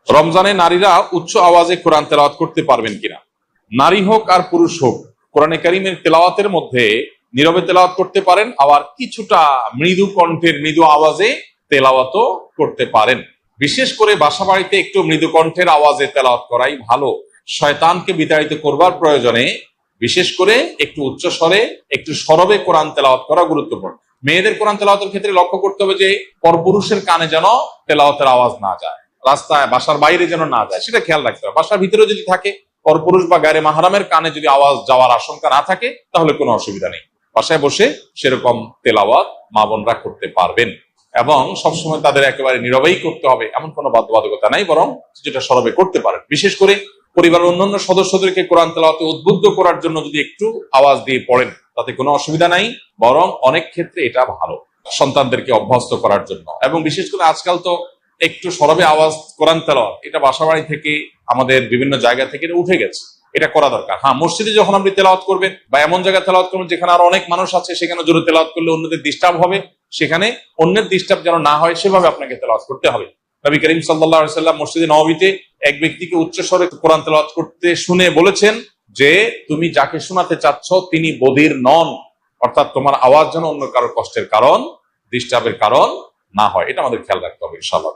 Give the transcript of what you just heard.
রমজানে নারীরা উচ্চ আওয়াজে কোরআন তেলাওয়াত করতে পারবেন কিনা? নারী হোক আর পুরুষ হোক, কোরআনে কারীমের তেলাওয়াতের মধ্যে নীরবে তেলাওয়াত করতে পারেন, আবার কিছুটা মৃদু কণ্ঠের মৃদু আওয়াজে তেলাওয়াতও করতে পারেন। বিশেষ করে বাসা বাড়িতে একটু মৃদু কণ্ঠের আওয়াজে তেলাওয়াত করাই ভালো। শয়তানকে বিতাড়িত করবার প্রয়োজনে বিশেষ করে একটু উচ্চ স্বরে একটু সরবে কোরআন তেলাওয়াত করা গুরুত্বপূর্ণ। মেয়েদের কোরআন তেলাওয়াতের ক্ষেত্রে লক্ষ্য করতে হবে যে পরপুরুষের কানে যেন তেলাওয়াতের আওয়াজ না যায়, রাস্তায় বাসার বাইরে যেন না যায়, সেটা খেয়াল রাখতে হবে। বাসার ভিতরে যদি থাকে, পরপুরুষ বা গায়রে মাহরামের কানে যদি আওয়াজ যাওয়ার আশঙ্কা না থাকে, তাহলে কোনো অসুবিধা নেই। বাসায় বসে সেরকম তেলাওয়াত মা বোনরা করতে পারবেন এবং সবসময় তাদের একেবারে নীরবেই করতে হবে এমন কোনো বাধ্যবাধকতা নাই, বরং যেটা সরবে করতে পারেন। বিশেষ করে পরিবারের অন্যান্য সদস্যদেরকে কোরআন তেলাওয়াতে উদ্বুদ্ধ করার জন্য যদি একটু আওয়াজ দিয়ে পড়েন, তাতে কোনো অসুবিধা নাই, বরং অনেক ক্ষেত্রে এটা ভালো সন্তানদেরকে অভ্যস্ত করার জন্য। এবং বিশেষ করে আজকাল তো একটু সরবে আওয়াজ কোরআন তেলাওয়াত এটা বাসাবাড়ি থেকে আমাদের বিভিন্ন জায়গা থেকে এটা উঠে গেছে, এটা করা দরকার। হ্যাঁ, মসজিদে যখন আপনি তেলাওয়াত করবেন বা এমন জায়গায় তেলাওয়াত করবেন যেখানে আরো অনেক মানুষ আছে, সেখানে জোরে তেলাওয়াত করলে অন্যদের ডিস্টার্ব হবে, সেখানে অন্যের ডিস্টার্ব যেন না হয় সেভাবে আপনাকে তেলাওয়াত করতে হবে। নবী করিম সাল্লাল্লাহু আলাইহি ওয়াসাল্লাম মসজিদে নববীতে এক ব্যক্তিকে উচ্চ স্বরে কোরআন তেলাওয়াত করতে শুনে বলেছেন যে, তুমি যাকে শোনাতে চাচ্ছ তিনি বধির নন, অর্থাৎ তোমার আওয়াজ যেন অন্য কারো কষ্টের কারণ, ডিস্টার্বের কারণ না হয়। এটা আমাদের খেয়াল রাখতে হবে ইনশাআল্লাহ।